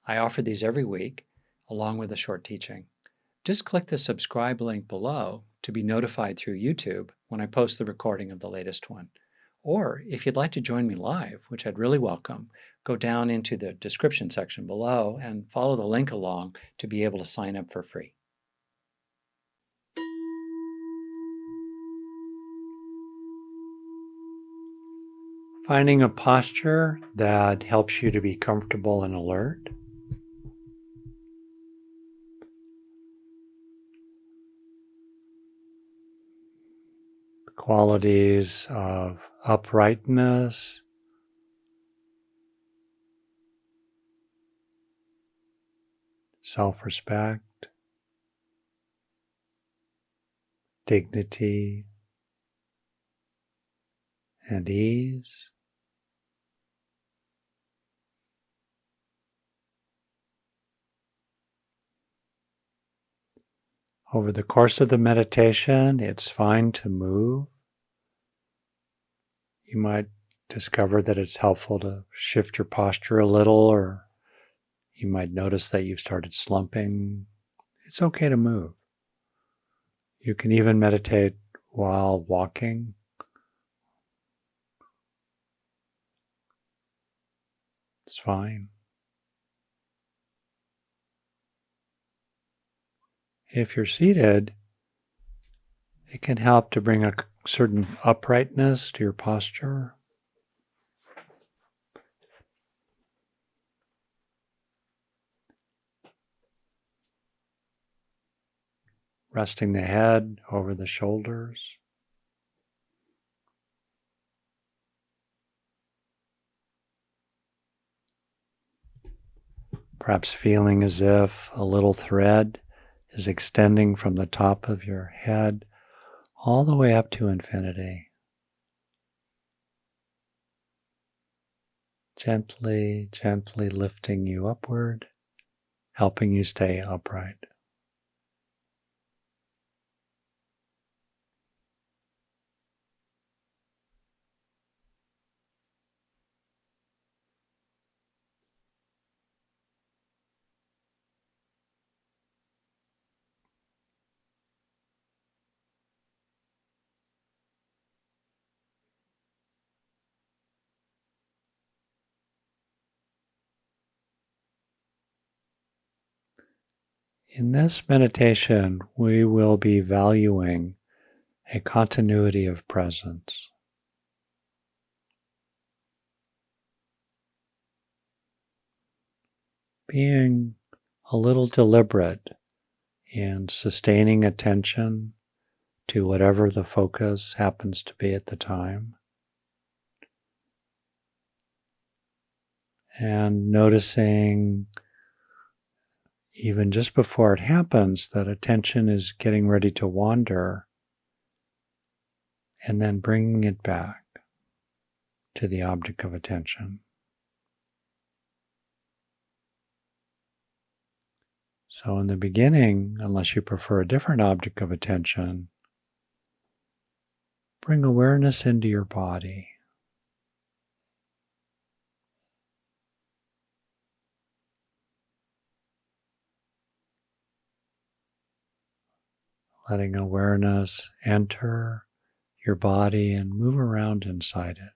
I offer these every week, along with a short teaching. Just click the subscribe link below to be notified through YouTube when I post the recording of the latest one. Or if you'd like to join me live, which I'd really welcome, go down into the description section below and follow the link along to be able to sign up for free. Finding a posture that helps you to be comfortable and alert. The qualities of uprightness, self-respect, dignity, and ease. Over the course of the meditation, it's fine to move. You might discover that it's helpful to shift your posture a little, or you might notice that you've started slumping. It's okay to move. You can even meditate while walking. It's fine. If you're seated, it can help to bring a certain uprightness to your posture. Resting the head over the shoulders. Perhaps feeling as if a little thread is extending from the top of your head all the way up to infinity. Gently, gently lifting you upward, helping you stay upright. In this meditation, we will be valuing a continuity of presence. Being a little deliberate in sustaining attention to whatever the focus happens to be at the time. And noticing, even just before it happens, that attention is getting ready to wander, and then bringing it back to the object of attention. So in the beginning, unless you prefer a different object of attention, bring awareness into your body. Letting awareness enter your body and move around inside it.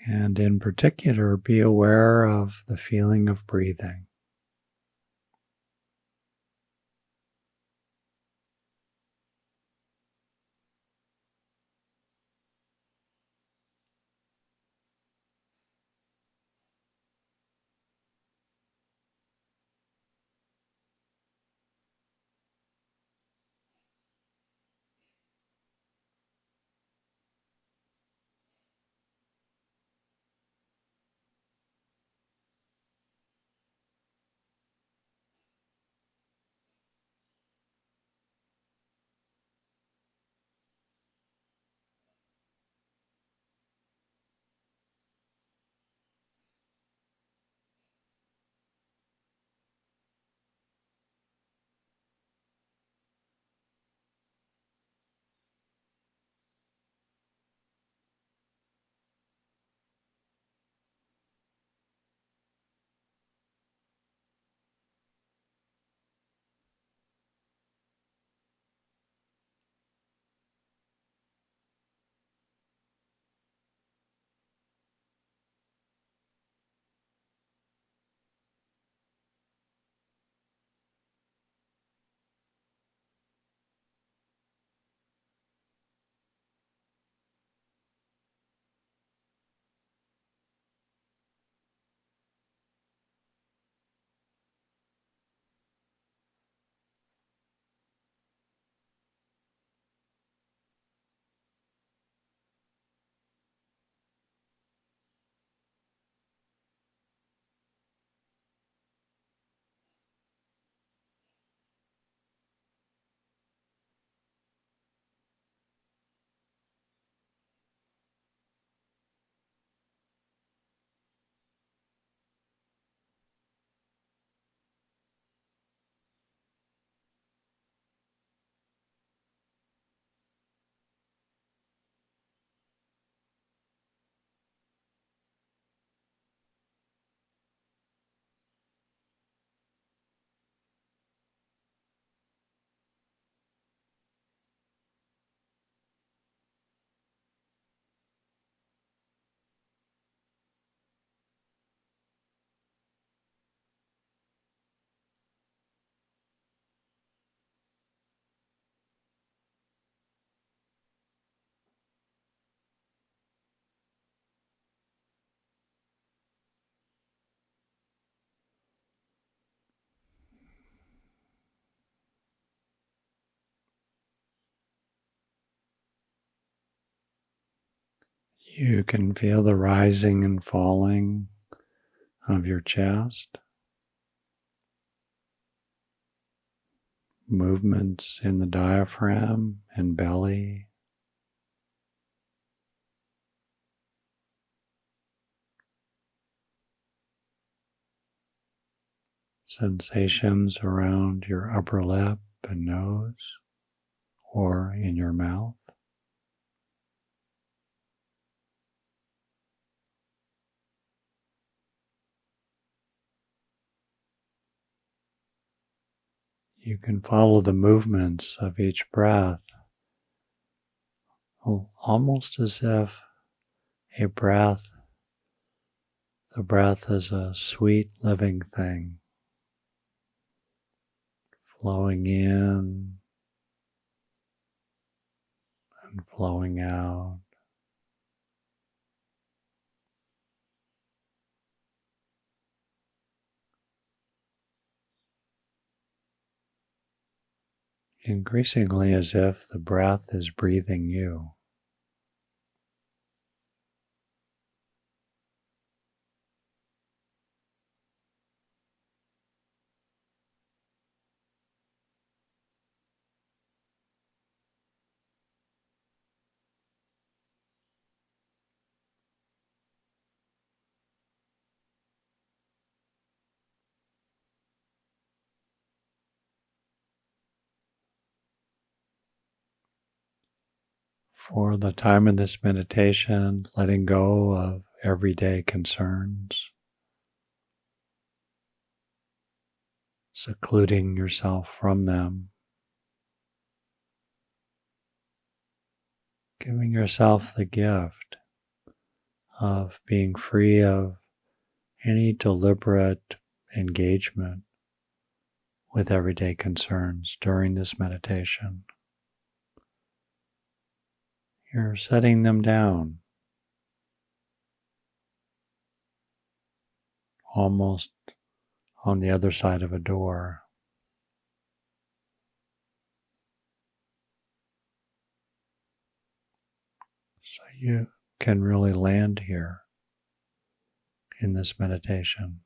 And in particular, be aware of the feeling of breathing. You can feel the rising and falling of your chest, movements in the diaphragm and belly, sensations around your upper lip and nose or in your mouth. You can follow the movements of each breath, almost as if the breath is a sweet living thing, flowing in and flowing out. Increasingly as if the breath is breathing you. For the time of this meditation, letting go of everyday concerns, secluding yourself from them, giving yourself the gift of being free of any deliberate engagement with everyday concerns during this meditation. You're setting them down, almost on the other side of a door. So you can really land here in this meditation.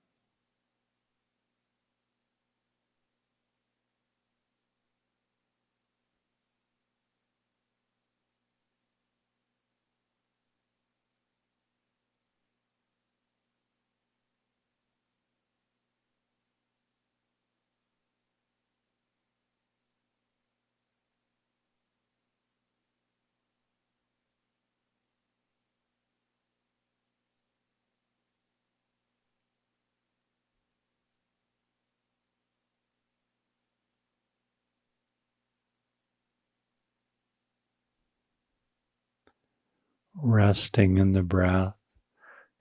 Resting in the breath,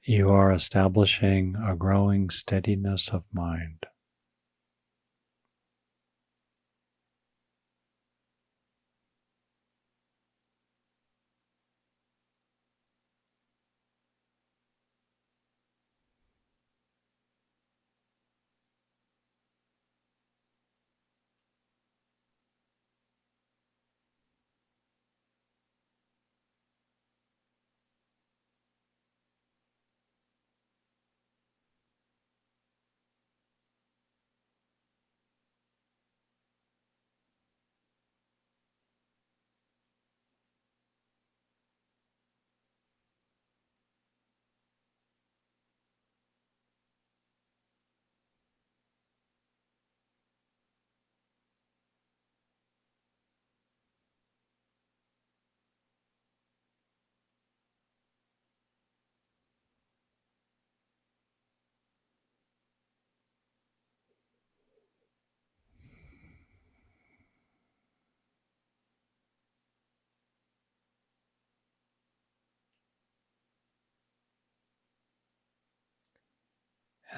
you are establishing a growing steadiness of mind.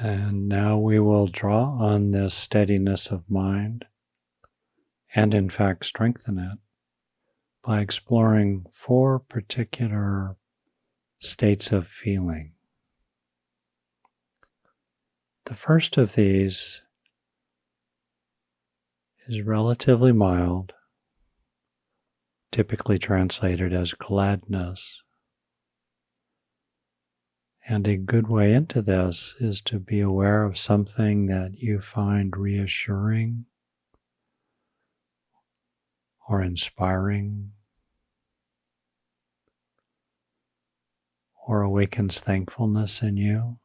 And now we will draw on this steadiness of mind and in fact strengthen it by exploring 4 particular states of feeling. The first of these is relatively mild, typically translated as gladness. And a good way into this is to be aware of something that you find reassuring or inspiring or awakens thankfulness in you.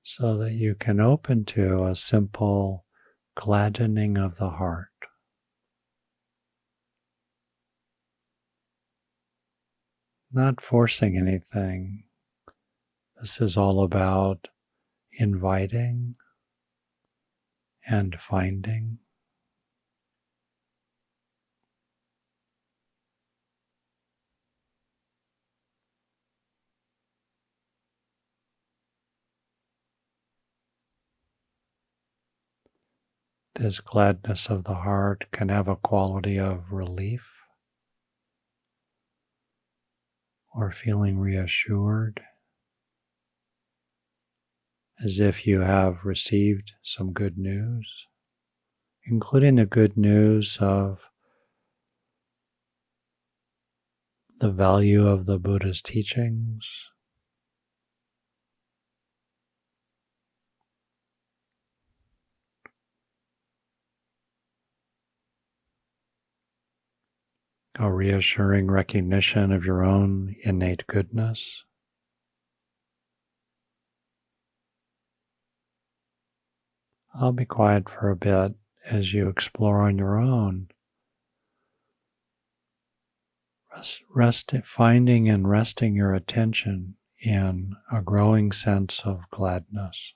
So that you can open to a simple gladdening of the heart. Not forcing anything. This is all about inviting and finding. This gladness of the heart can have a quality of relief or feeling reassured, as if you have received some good news, including the good news of the value of the Buddha's teachings, a reassuring recognition of your own innate goodness. I'll be quiet for a bit as you explore on your own, finding and resting your attention in a growing sense of gladness.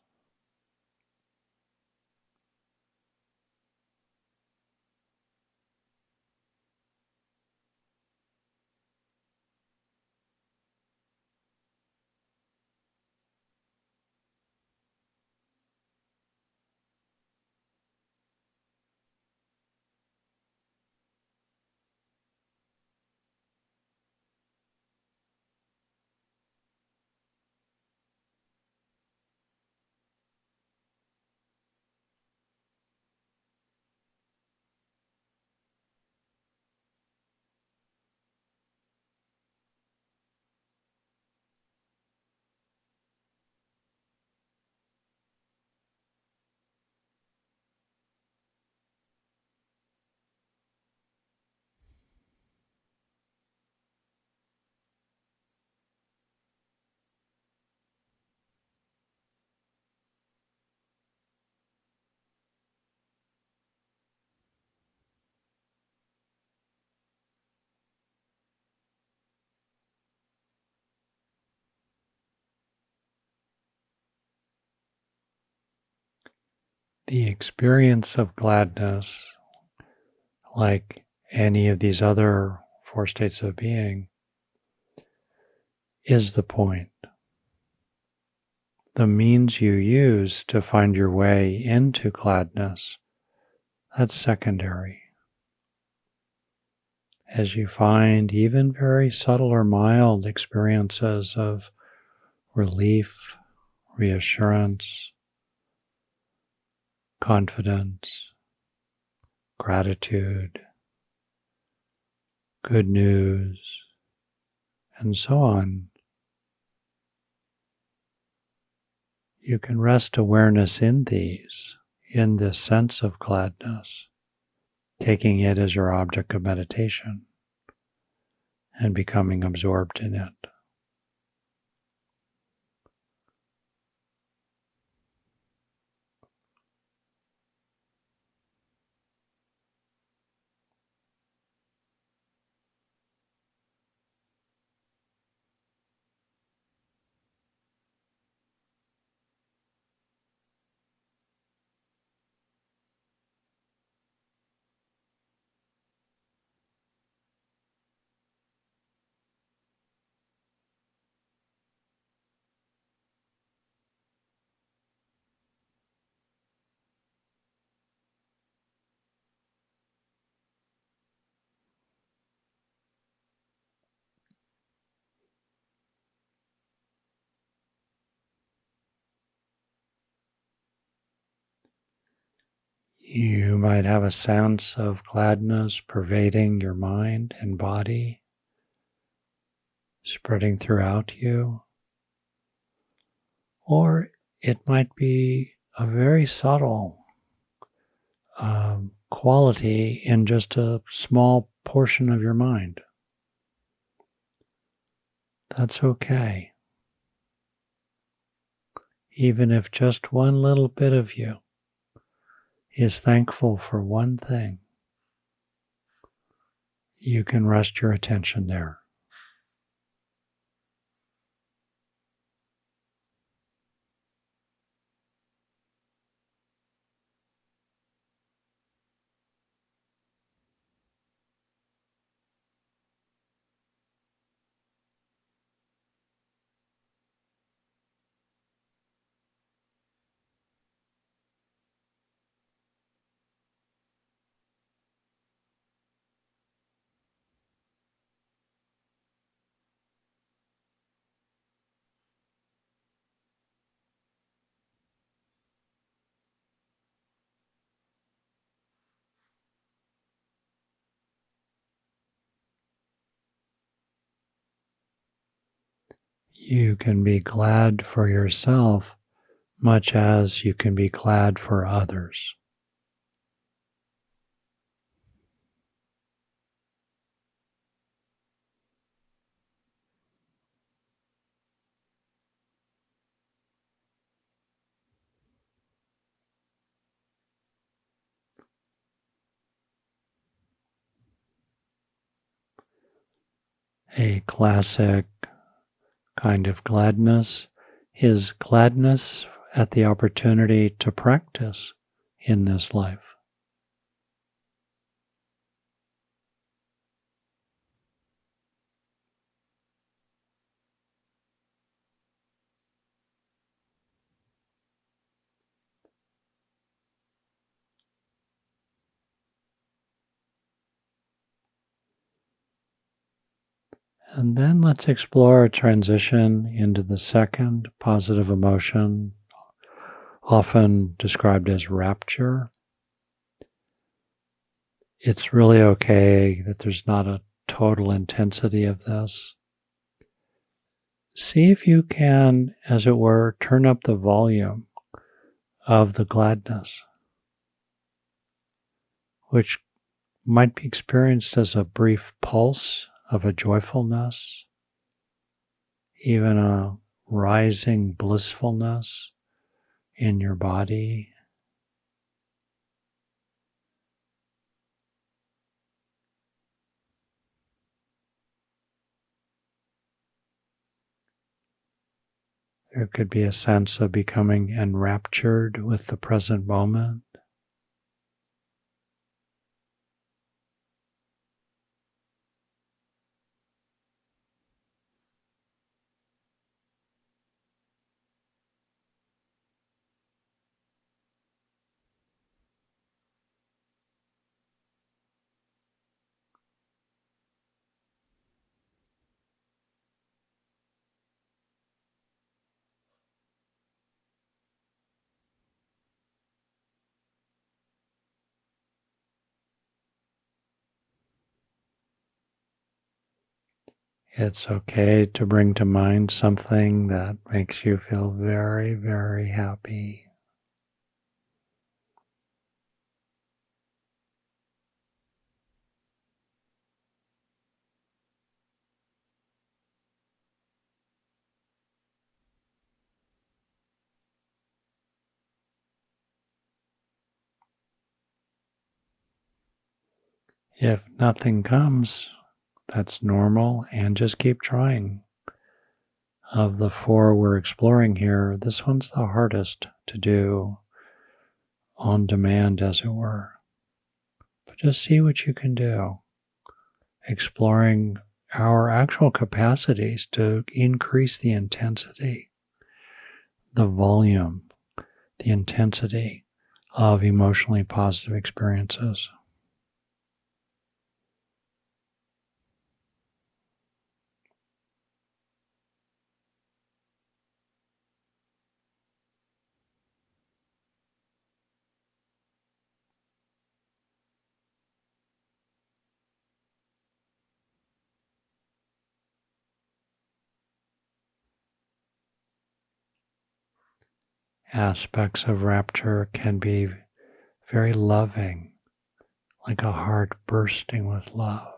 The experience of gladness, like any of these other four states of being, is the point. The means you use to find your way into gladness, that's secondary. As you find even very subtle or mild experiences of relief, reassurance, confidence, gratitude, good news, and so on, you can rest awareness in these, in this sense of gladness, taking it as your object of meditation and becoming absorbed in it. You might have a sense of gladness pervading your mind and body, spreading throughout you. Or it might be a very subtle quality in just a small portion of your mind. That's okay. Even if just one little bit of you is thankful for one thing, you can rest your attention there. You can be glad for yourself much as you can be glad for others. A classic kind of gladness is gladness at the opportunity to practice in this life. And then let's explore a transition into the second positive emotion, often described as rapture. It's really okay that there's not a total intensity of this. See if you can, as it were, turn up the volume of the gladness, which might be experienced as a brief pulse of a joyfulness, even a rising blissfulness in your body. There could be a sense of becoming enraptured with the present moment. It's okay to bring to mind something that makes you feel very, very happy. If nothing comes, that's normal, and just keep trying. Of the four we're exploring here, this one's the hardest to do on demand, as it were. But just see what you can do, exploring our actual capacities to increase the intensity, the volume, the intensity of emotionally positive experiences. aspects of rapture can be very loving, like a heart bursting with love.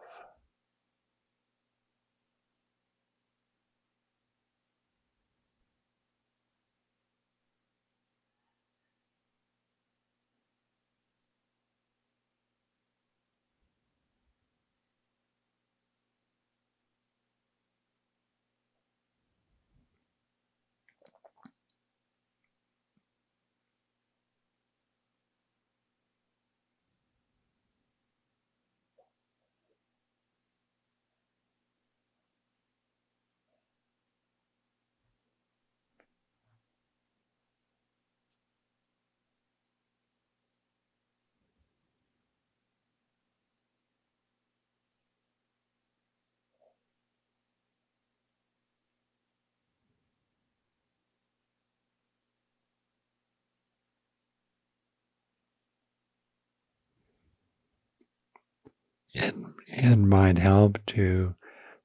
It might help to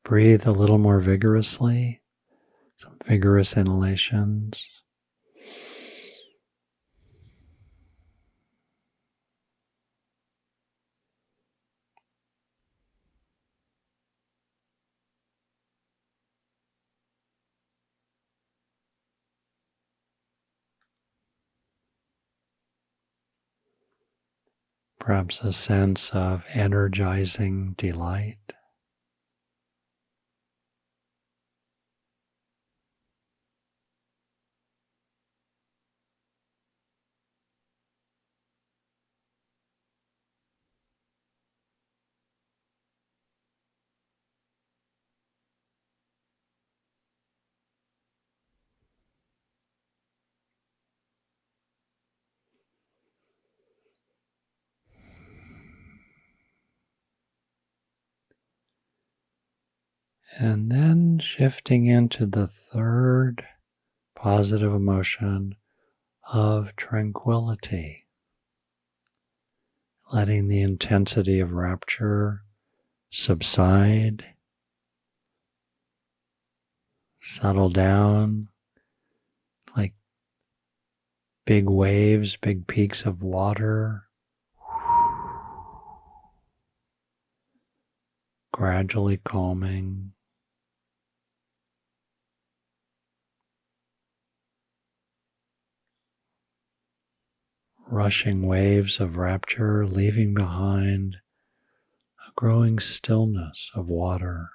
breathe a little more vigorously, some vigorous inhalations. Perhaps a sense of energizing delight. And then shifting into the third positive emotion of tranquility, letting the intensity of rapture subside, settle down like big waves, big peaks of water, gradually calming. Rushing waves of rapture, leaving behind a growing stillness of water.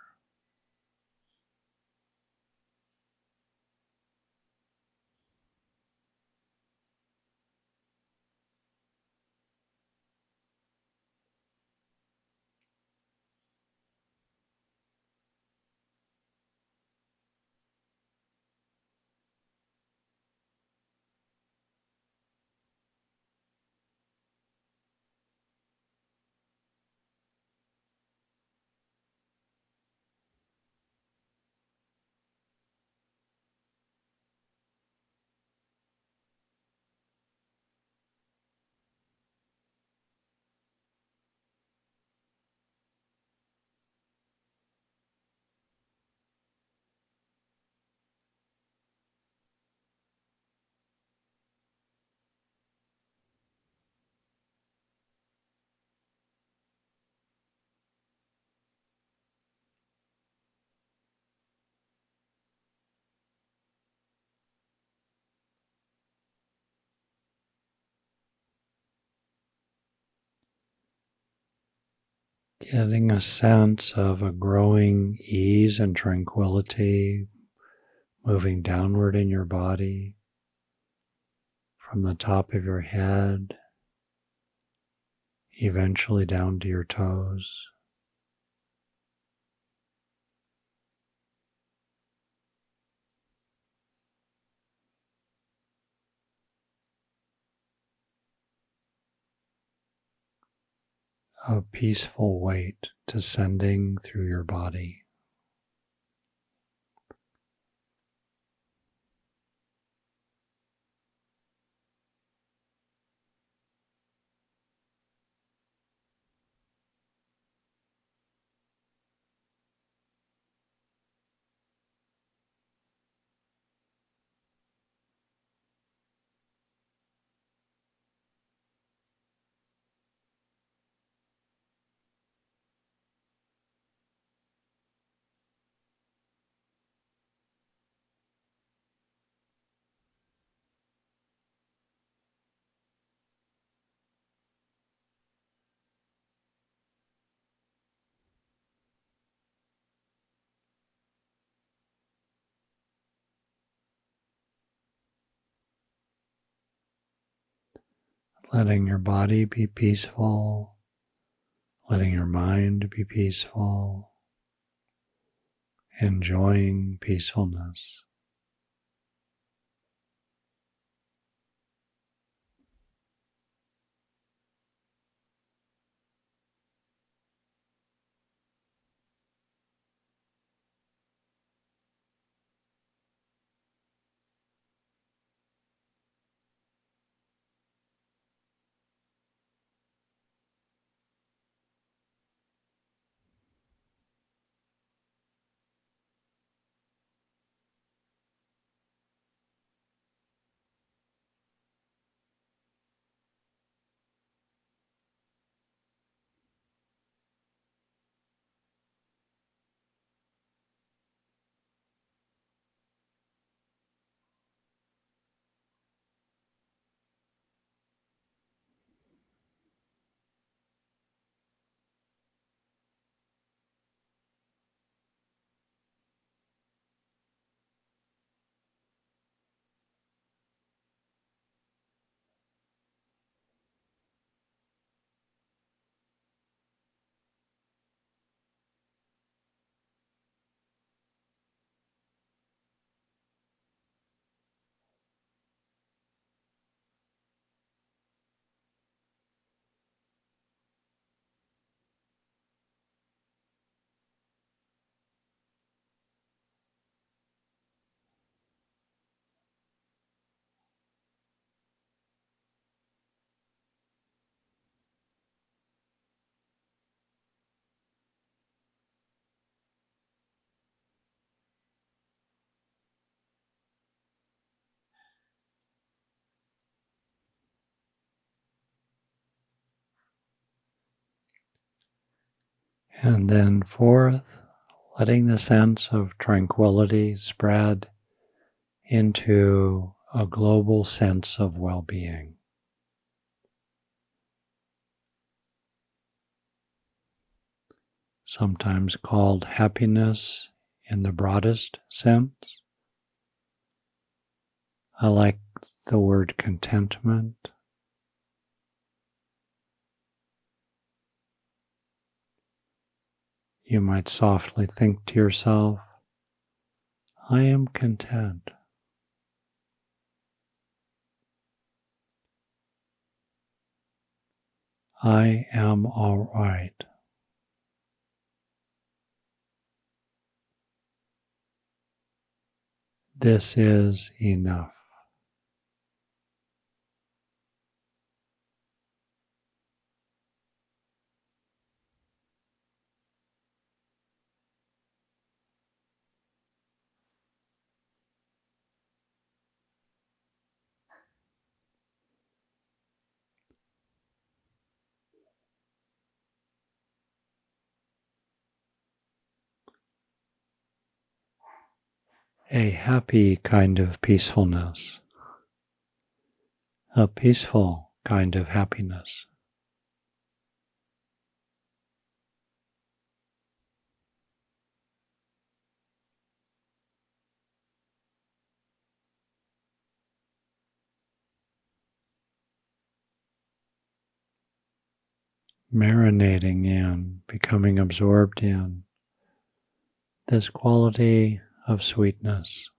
Getting a sense of a growing ease and tranquility moving downward in your body from the top of your head, eventually down to your toes. A peaceful weight descending through your body. letting your body be peaceful, letting your mind be peaceful, enjoying peacefulness. And then fourth, letting the sense of tranquility spread into a global sense of well-being. Sometimes called happiness in the broadest sense. I like the word contentment. You might softly think to yourself, I am content. I am all right. This is enough. A happy kind of peacefulness, a peaceful kind of happiness. Marinating in, becoming absorbed in this quality of sweetness.